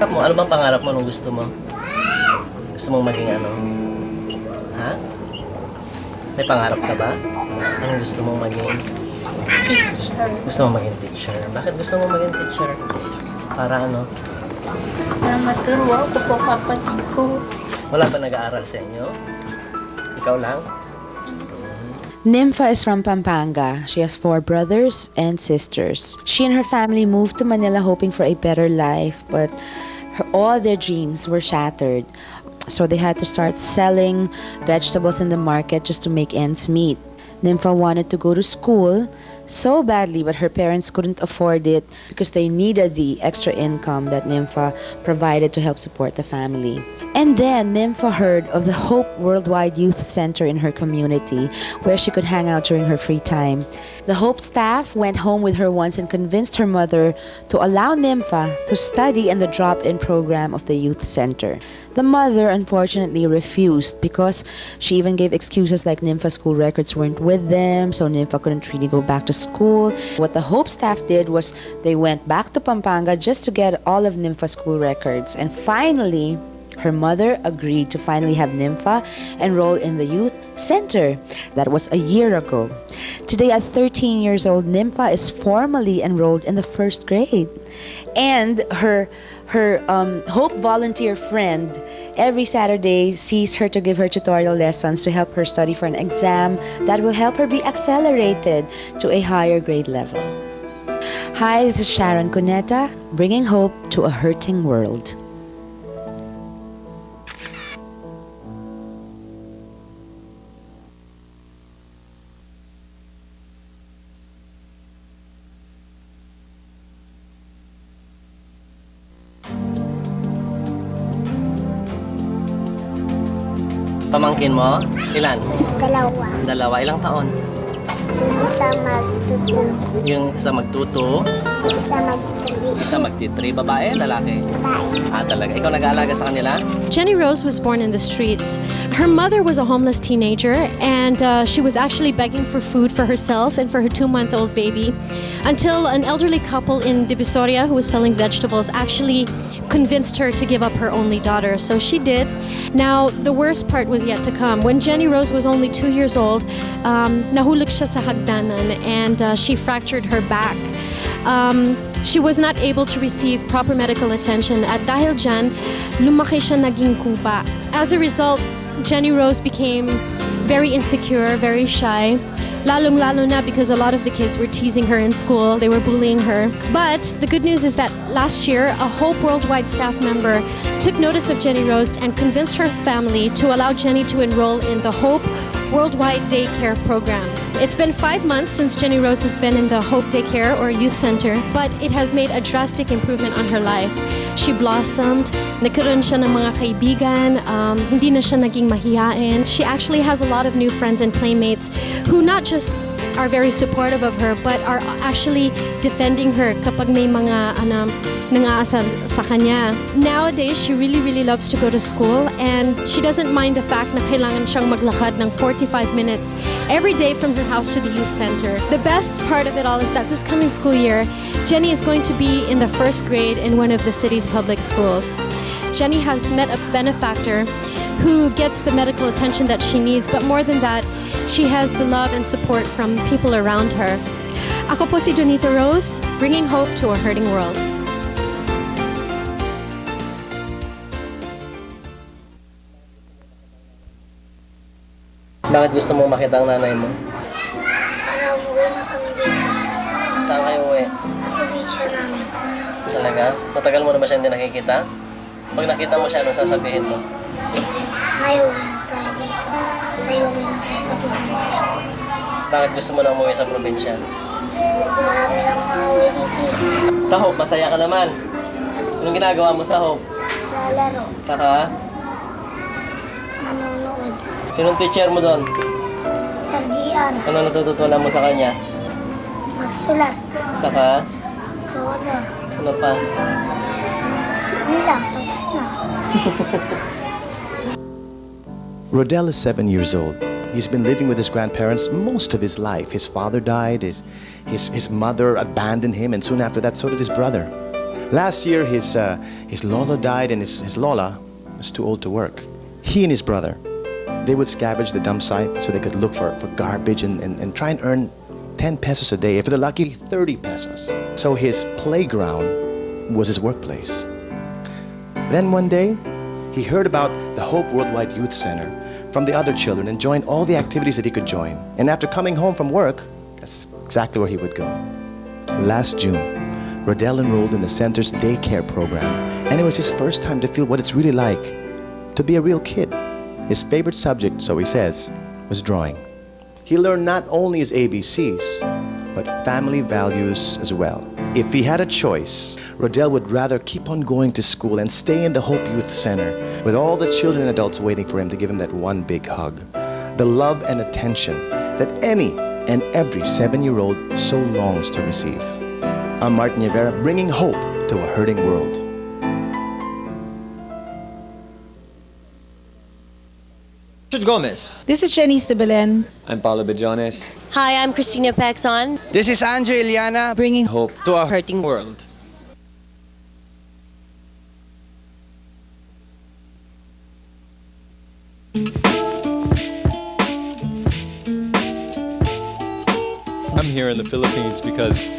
pangarap mo? Ano bang pangarap mo nung gusto mo? Gusto mong maging ano? Ha? May pangarap ka ba? Anong gusto mong maging? Teacher. Gusto mong maging teacher. Bakit gusto mong maging teacher? Para ano? Para maturuan ko po kapatid ko. Wala ba nag-aaral sa inyo? Ikaw lang? Nympha is from Pampanga. She has 4 brothers and sisters. She and her family moved to Manila hoping for a better life, but all their dreams were shattered. So they had to start selling vegetables in the market just to make ends meet. Nympha wanted to go to school so badly, but her parents couldn't afford it because they needed the extra income that Nympha provided to help support the family. And then Nympha heard of the Hope Worldwide Youth Center in her community where she could hang out during her free time. The Hope staff went home with her once and convinced her mother to allow Nympha to study in the drop-in program of the youth center. The mother unfortunately refused because she even gave excuses like Nympha's school records weren't with them, so Nympha couldn't really go back to school. What the Hope staff did was they went back to Pampanga just to get all of Nympha's school records. And finally, her mother agreed to finally have Nympha enroll in the youth center. That was a year ago. Today, at 13 years old, Nympha is formally enrolled in the 1st grade. And her Hope volunteer friend every Saturday sees her to give her tutorial lessons to help her study for an exam that will help her be accelerated to a higher grade level. Hi, this is Sharon Cuneta, bringing hope to a hurting world. Pamangkin mo? Ilan? 2. 2. Ilang taon? Isa magtuto. Yung isa magtuto, Isa magtuto. isa magtitri. Babae, lalaki? Babae. Talaga. Ikaw nag-aalaga sa kanila? Jenny Rose was born in the streets. Her mother was a homeless teenager, and she was actually begging for food for herself and for her 2-month-old baby until an elderly couple in Divisoria who was selling vegetables actually convinced her to give up her only daughter. So she did. Now, the worst part was yet to come. When Jenny Rose was only 2 years old, nahulog siya sa hagdanan and she fractured her back. She was not able to receive proper medical attention at dahil dyan, lumaki siya naging kuba. As a result, Jenny Rose became very insecure, very shy. Lalong-lalo na because a lot of the kids were teasing her in school, they were bullying her. But the good news is that last year, a Hope Worldwide staff member took notice of Jenny Rose and convinced her family to allow Jenny to enroll in the Hope Worldwide Daycare program. It's been 5 months since Jenny Rose has been in the Hope Daycare or Youth Center, but it has made a drastic improvement on her life. She blossomed, nagkaroon siya ng mga kaibigan, hindi na siya naging mahiyain. She actually has a lot of new friends and playmates who not just are very supportive of her, but are actually defending her kapag may mga nangaasar sa kanya. Nowadays, she really loves to go to school, and she doesn't mind the fact na kailangan siyang maglakad ng 45 minutes every day from her house to the youth center. The best part of it all is that this coming school year, Jenny is going to be in the 1st grade in one of the city's public schools. Jenny has met a benefactor who gets the medical attention that she needs, but more than that, she has the love and support from people around her. Ako po si Donita Rose, bringing hope to a hurting world. Bakit gusto mo makita ang nanay mo? Para umuwi na kami dito. Saan kayo uwi? Probinsya namin. Talaga? Matagal mo na ba siya hindi nakikita? Pag nakita mo siya, ano sasabihin mo? Naiuwi na tayo dito. Naiuwi na tayo sa probinsya. Bakit gusto mo na umuwi sa probinsya? Marami nang umuwi dito. Sa Hope, masaya ka naman. Anong ginagawa mo sa Hope? Lalaro. Saka? Manonood. Sinong teacher mo doon? Sa GR. Ano natututunan mo sa kanya? Magsulat. Saka? Koda. Ano pa? Yun lang. Tapos na. Rodel is 7 years old. He's been living with his grandparents most of his life. His father died, his mother abandoned him, and soon after that, so did his brother. Last year, his Lolo died and his Lola was too old to work. He and his brother, they would scavenge the dump site so they could look for garbage and try and earn 10 pesos a day. If they're lucky, 30 pesos. So his playground was his workplace. Then one day, he heard about the Hope Worldwide Youth Center from the other children and joined all the activities that he could join. And after coming home from work, that's exactly where he would go. Last June, Rodel enrolled in the center's daycare program, and it was his first time to feel what it's really like to be a real kid. His favorite subject, so he says, was drawing. He learned not only his ABCs, but family values as well. If he had a choice, Rodel would rather keep on going to school and stay in the Hope Youth Center with all the children and adults waiting for him to give him that one big hug. The love and attention that any and every 7-year-old so longs to receive. I'm Marc Nievera, bringing hope to a hurting world. Richard Gomez. This is Janice de Belen. I'm Paulo Bejones. Hi, I'm Christina Paxon. This is Andre Iliana, Bringing hope to a hurting world. I'm here in the Philippines because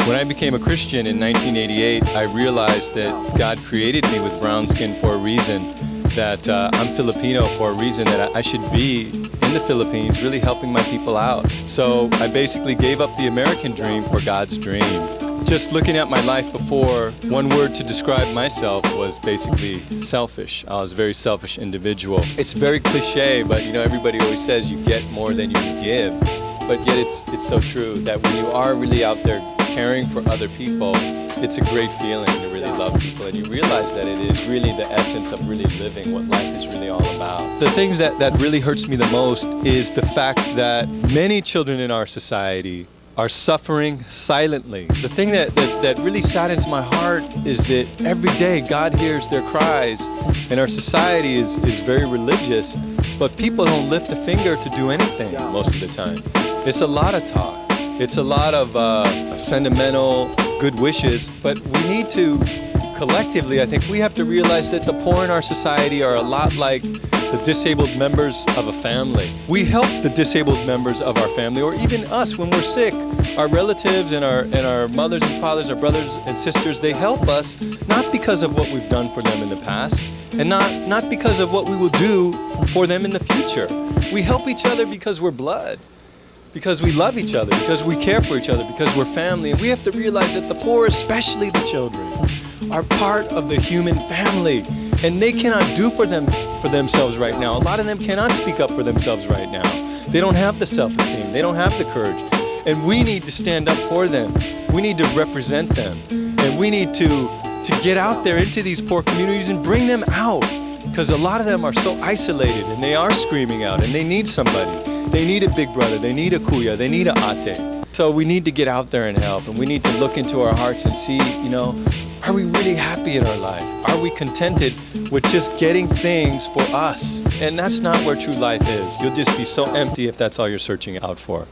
when I became a Christian in 1988, I realized that God created me with brown skin for a reason, that I'm Filipino for a reason, that I should be in the Philippines really helping my people out. So I basically gave up the American dream for God's dream. Just looking at my life before, one word to describe myself was basically selfish. I was a very selfish individual. It's very cliche, but you know, everybody always says you get more than you give. But yet it's so true that when you are really out there caring for other people, it's a great feeling to really love people, and you realize that it is really the essence of really living what life is really all about. The things that really hurts me the most is the fact that many children in our society are suffering silently. The thing that really saddens my heart is that every day God hears their cries, and our society is very religious, but people don't lift a finger to do anything most of the time. It's a lot of talk. It's a lot of sentimental good wishes, but we need to, collectively, I think we have to realize that the poor in our society are a lot like the disabled members of a family. We help the disabled members of our family, or even us when we're sick. Our relatives and our mothers and fathers, our brothers and sisters, they help us not because of what we've done for them in the past, and not because of what we will do for them in the future. We help each other because we're blood, because we love each other, because we care for each other, because we're family. And we have to realize that the poor, especially the children, are part of the human family, and they cannot do for themselves right now. A lot of them cannot speak up for themselves right now. They don't have the self-esteem, they don't have the courage, and we need to stand up for them. We need to represent them, and we need to get out there into these poor communities and bring them out, because a lot of them are so isolated, and they are screaming out, and they need somebody. They need a big brother, they need a kuya, they need a ate. So we need to get out there and help, and we need to look into our hearts and see, you know, are we really happy in our life? Are we contented with just getting things for us? And that's not where true life is. You'll just be so empty if that's all you're searching out for.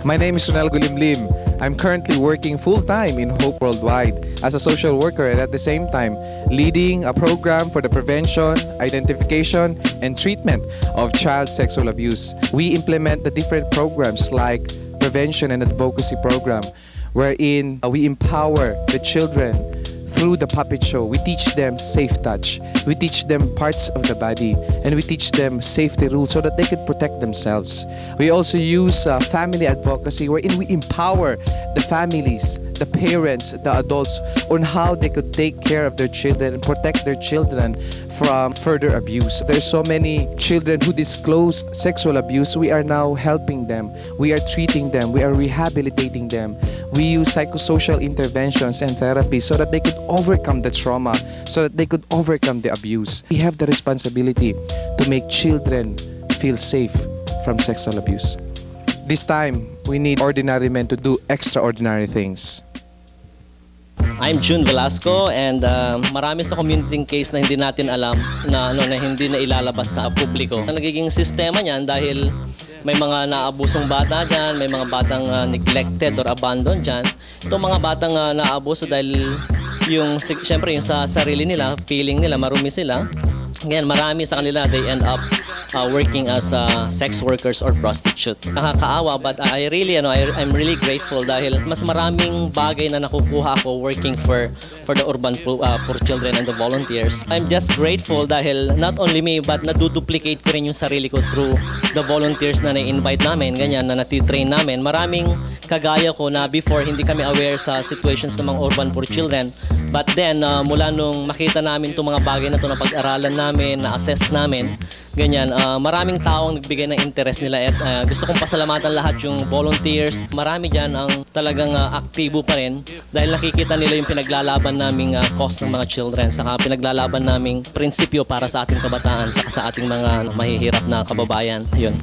My name is Ronel Gulimlim. I'm currently working full-time in Hope Worldwide as a social worker and at the same time leading a program for the prevention, identification, and treatment of child sexual abuse. We implement the different programs like prevention and advocacy program wherein we empower the children through the puppet show. We teach them safe touch. We teach them parts of the body, and we teach them safety rules so that they can protect themselves. We also use family advocacy wherein we empower the families, the parents, the adults on how they could take care of their children and protect their children from further abuse. There's so many children who disclose sexual abuse. We are now helping them. We are treating them. We are rehabilitating them. We use psychosocial interventions and therapy so that they could overcome the trauma, so that they could overcome the abuse. We have the responsibility to make children feel safe from sexual abuse. This time, we need ordinary men to do extraordinary things. I'm June Velasco, and marami sa community case na hindi natin alam na hindi na ilalabas sa publiko. Ang nagiging sistema niyan dahil may mga naabusong bata diyan, may mga batang neglected or abandoned diyan. Itong mga batang naabuso dahil siyempre yung sa sarili nila, feeling nila marumi sila. Ngayon, marami sa kanila, they end up working as sex workers or prostitute. Nakakaawa, but I'm really grateful dahil mas maraming bagay na nakukuha ko working for the urban poor children and the volunteers. I'm just grateful dahil not only me, but naduduplicate ko rin yung sarili ko through the volunteers na na-invite namin, ganyan, na natitrain namin. Maraming kagaya ko na before hindi kami aware sa situations ng mga urban poor children. But then, mula nung makita namin itong mga bagay na ito na pag-aralan namin, na-assess namin, ganyan, maraming taong nagbigay ng interest nila at gusto kong pasalamatan lahat yung volunteers. Marami dyan ang talagang aktibo pa rin dahil nakikita nila yung pinaglalaban naming cause ng mga children, saka pinaglalaban naming prinsipyo para sa ating kabataan, saka sa ating mga mahihirap na kababayan. Yun.